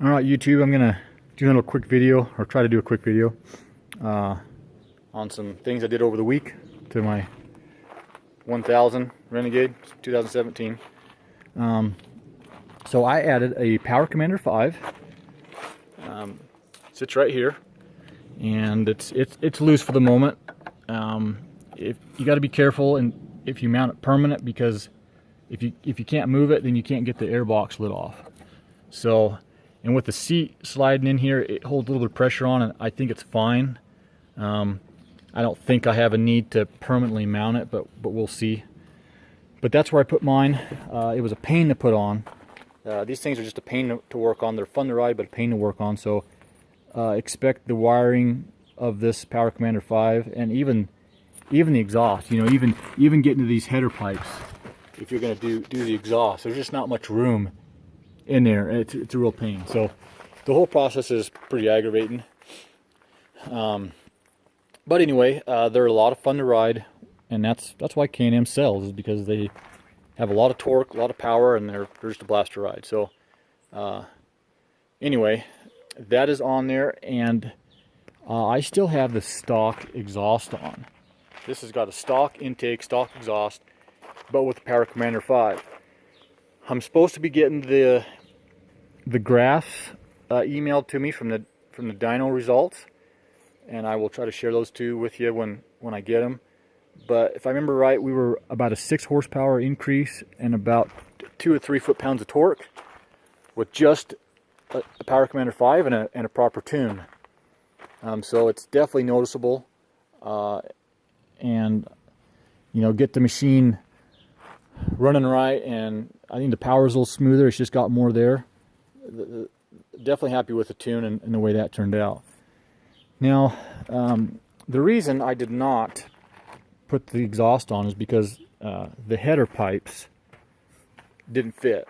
Alright YouTube, I'm gonna do a little quick video, or try to do a quick video on some things I did over the week to my 1000 Renegade 2017. So I added a Power Commander 5. Sits right here, and it's loose for the moment. If you got to be careful, and if you mount it permanent, because if you can't move it, then you can't get the air box lid off. So, and with the seat sliding in here, it holds a little bit of pressure on, and I think it's fine. I don't think I have a need to permanently mount it, but we'll see. But that's where I put mine. It was a pain to put on. These things are just a pain to work on. They're fun to ride, but a pain to work on. So expect the wiring of this Power Commander 5, and even the exhaust. You know, even getting to these header pipes. If you're going to do the exhaust, there's just not much room in there. It's a real pain. So the whole process is pretty aggravating. But anyway, they're a lot of fun to ride, and that's why K&M sells, is because they have a lot of torque, a lot of power, and they're just a blast to ride. So anyway, that is on there, and I still have the stock exhaust on. This has got a stock intake, stock exhaust, but with the Power Commander 5. I'm supposed to be getting the graphs emailed to me from the dyno results, and I will try to share those two with you when I get them. But if I remember right, we were about a 6 horsepower increase and about 2 or 3 foot-pounds of torque with just a Power Commander 5 and a proper tune. So it's definitely noticeable, and you know, get the machine running right, and I think the power's a little smoother. It's just got more there. Definitely happy with the tune and the way that turned out. Now, the reason I did not put the exhaust on is because the header pipes didn't fit.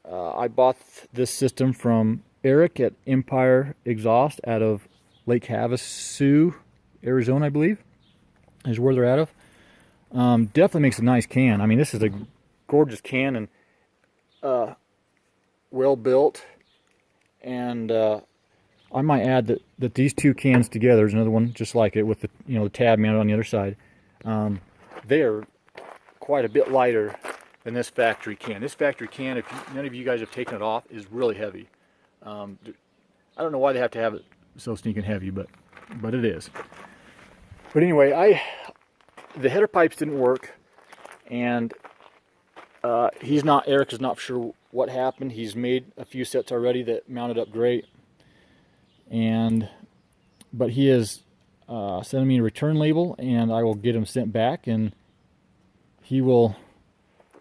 I bought this system from Eric at Empire Exhaust out of Lake Havasu, Arizona, I believe, is where they're out of. Definitely makes a nice can. I mean, this is a gorgeous can, and well built. And I might add that these two cans together, there's another one just like it with the the tab mounted on the other side. They are quite a bit lighter than this factory can. This factory can, if none of you guys have taken it off, is really heavy. I don't know why they have to have it so sneaking heavy, but it is. But anyway, the header pipes didn't work, and Eric is not sure what happened. He's made a few sets already that mounted up great, but he is sending me a return label, and I will get them sent back, and he will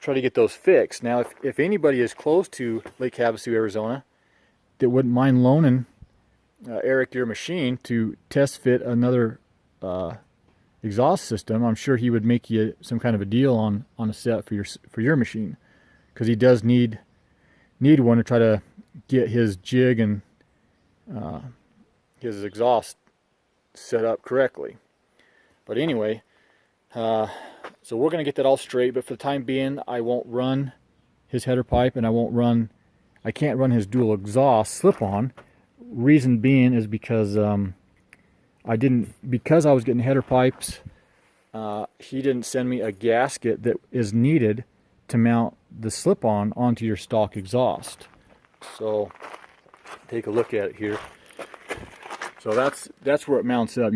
try to get those fixed. Now, if anybody is close to Lake Havasu, Arizona, that wouldn't mind loaning Eric your machine to test fit another exhaust system, I'm sure he would make you some kind of a deal on a set for your machine, because he does need one to try to get his jig and his exhaust set up correctly. But anyway, so we're going to get that all straight, but for the time being, I won't run his header pipe, and I can't run his dual exhaust slip-on. Reason being is because because I was getting header pipes, he didn't send me a gasket that is needed to mount the slip-on onto your stock exhaust. So take a look at it here. So that's where it mounts up.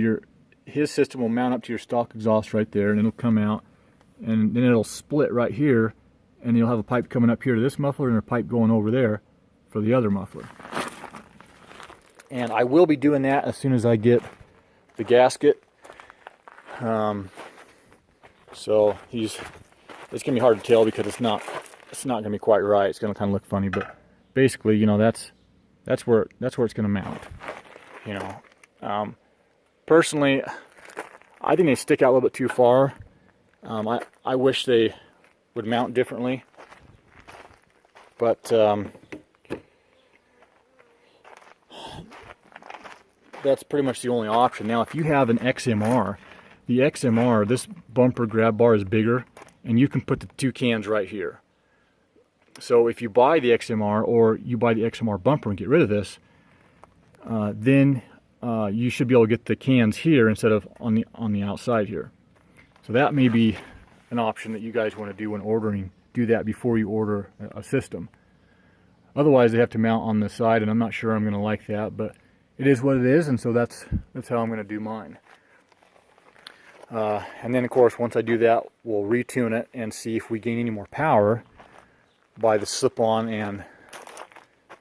His system will mount up to your stock exhaust right there, and it'll come out, and then it'll split right here, and you'll have a pipe coming up here to this muffler and a pipe going over there for the other muffler. And I will be doing that as soon as I get the gasket. So it's gonna be hard to tell because it's not gonna be quite right. It's gonna kind of look funny, but basically, that's where it's gonna mount. Personally, I think they stick out a little bit too far. I wish they would mount differently, but that's pretty much the only option. Now, if you have an XMR, this bumper grab bar is bigger, and you can put the two cans right here. So if you buy the XMR, or you buy the XMR bumper and get rid of this, then you should be able to get the cans here instead of on the outside here. So that may be an option that you guys want to do when ordering. Do that before you order a system. Otherwise, they have to mount on the side, and I'm not sure I'm going to like that, but it is what it is, and so that's how I'm going to do mine. And then, of course, once I do that, we'll retune it and see if we gain any more power by the slip-on and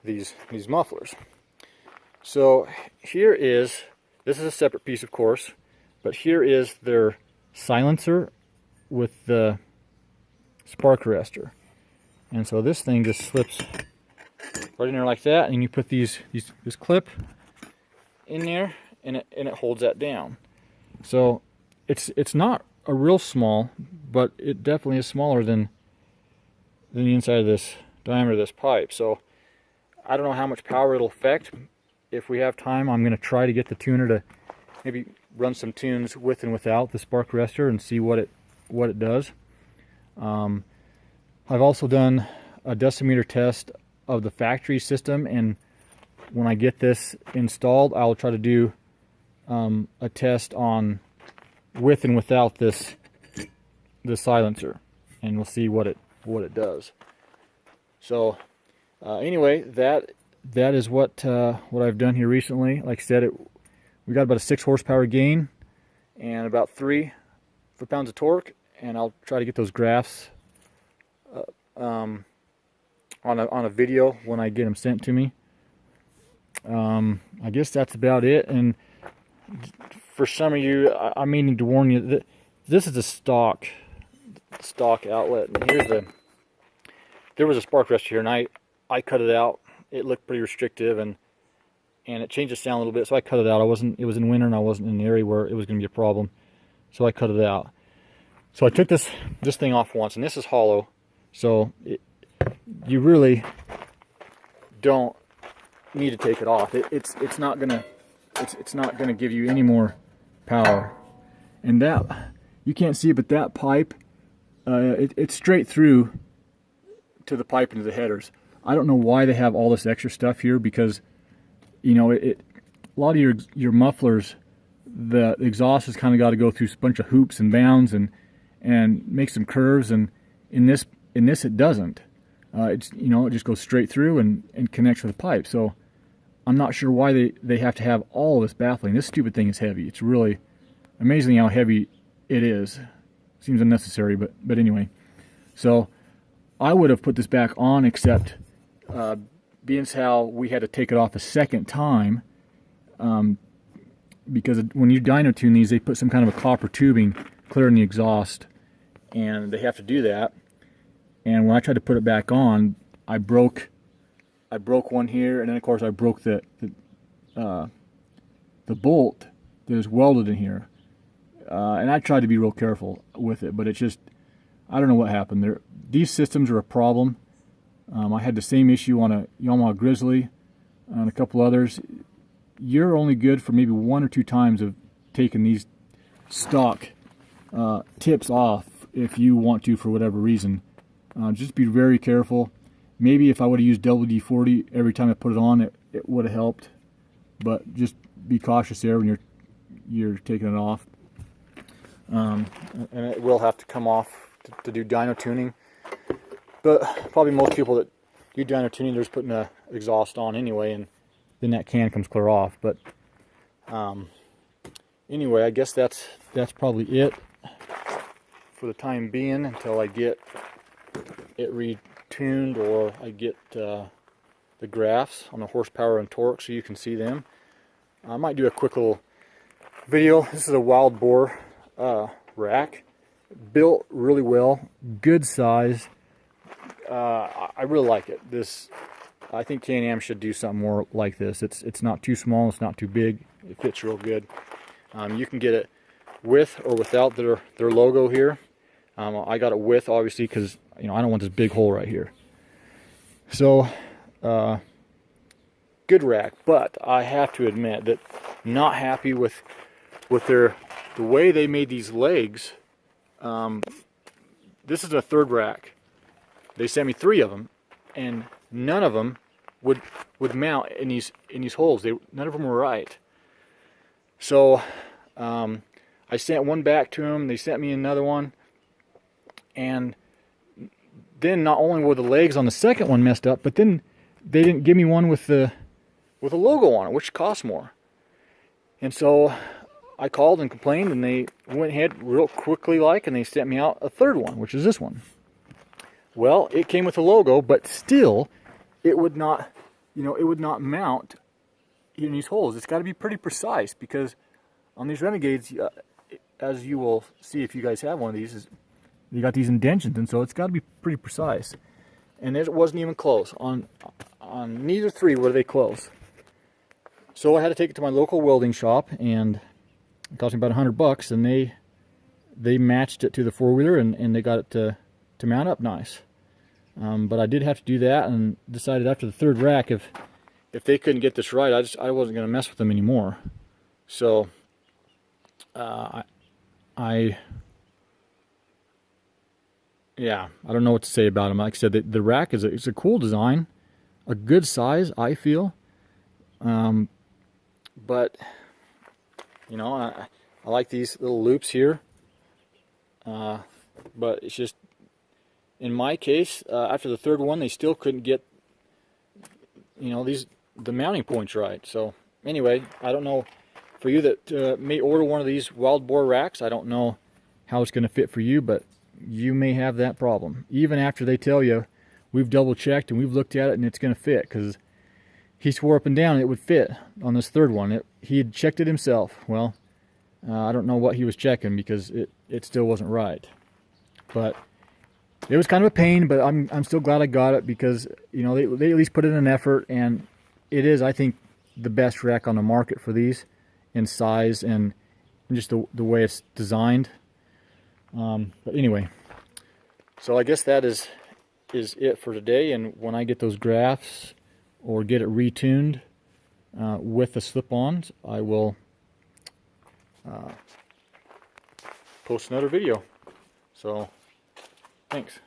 these mufflers. So this is a separate piece, of course, but here is their silencer with the spark arrestor. And so this thing just slips right in there like that, and you put this clip in there, and it holds that down. So it's not a real small, but it definitely is smaller than the inside of this diameter of this pipe. So I don't know how much power it'll affect. If we have time, I'm going to try to get the tuner to maybe run some tunes with and without the spark arrestor and see what it does. I've also done a decimeter test of the factory system, and when I get this installed, I'll try to do a test on with and without the silencer, and we'll see what it does. So anyway, that is what I've done here recently. Like I said, we got about a 6 horsepower gain and about 3 foot-pounds of torque, and I'll try to get those graphs on a video when I get them sent to me. I guess that's about it. And for some of you, I may need to warn you that this is a stock outlet. And there was a spark arrestor here, and I cut it out. It looked pretty restrictive, and it changed the sound a little bit, so I cut it out. It was in winter, and I wasn't in an area where it was going to be a problem, so I cut it out. So I took this thing off once, and this is hollow, so you really don't need to take it off. It's not gonna give you any more power. And that, you can't see it, but that pipe, it's straight through to the pipe into the headers. I don't know why they have all this extra stuff here, because a lot of your mufflers, the exhaust has kind of got to go through a bunch of hoops and bounds and make some curves, and in this it doesn't. It just goes straight through and connects with the pipe. So I'm not sure why they have to have all this baffling. This stupid thing is heavy. It's really amazing how heavy it is. Seems unnecessary, but anyway. So I would have put this back on, except being as how we had to take it off a second time, because when you dyno tune these, they put some kind of a copper tubing clearing the exhaust, and they have to do that. And when I tried to put it back on, I broke one here, and then of course I broke the bolt that is welded in here. And I tried to be real careful with it, but it's just, I don't know what happened. These systems are a problem. I had the same issue on a Yamaha Grizzly and a couple others. You're only good for maybe 1 or 2 times of taking these stock tips off if you want to, for whatever reason. Just be very careful. Maybe if I would have used WD-40 every time I put it on, it would have helped. But just be cautious there when you're taking it off. And it will have to come off to do dyno tuning. But probably most people that do dyno tuning, they're just putting the exhaust on anyway, and then that can comes clear off. But anyway, I guess that's probably it for the time being, until I get it retuned, or I get the graphs on the horsepower and torque so you can see them. I might do a quick little video. This is a wild boar rack, built really well, good size. I really like it. I think Can-Am should do something more like this. It's not too small, it's not too big, it fits real good. You can get it with or without their logo here. I got it with, obviously, because I don't want this big hole right here. So good rack, but I have to admit that I'm not happy with the way they made these legs. This is a third rack. They sent me 3 of them, and none of them would mount in these holes. None of them were right. So I sent one back to them. They sent me another one, and then not only were the legs on the second one messed up, but then they didn't give me one with a logo on it, which costs more. And so I called and complained, and they went ahead real quickly and they sent me out a third one, which is this one. Well, it came with a logo, but still it would not, it would not mount in these holes. It's got to be pretty precise, because on these Renegades, as you will see if you guys have one of these, you got these indentions, and so it's got to be pretty precise. And it wasn't even close. On neither three were they close. So I had to take it to my local welding shop, and it cost me about $100, and they matched it to the four-wheeler, and they got it to mount up nice. But I did have to do that, and decided after the third rack, if they couldn't get this right, I wasn't going to mess with them anymore. So I don't know what to say about them. Like I said, the rack it's a cool design, a good size, I feel. But I like these little loops here. But it's just, in my case, after the third one, they still couldn't get the mounting points right. So anyway, I don't know, for you that may order one of these wild boar racks, I don't know how it's going to fit for you, but you may have that problem. Even after they tell you, we've double checked and we've looked at it and it's going to fit, because he swore up and down it would fit on this third one. He had checked it himself. Well, I don't know what he was checking, because it still wasn't right. But it was kind of a pain, but I'm still glad I got it, because they at least put in an effort, and it is, I think, the best rack on the market for these in size and just the way it's designed. But anyway, so I guess that is it for today. And when I get those graphs or get it retuned with the slip-ons, I will post another video. So thanks.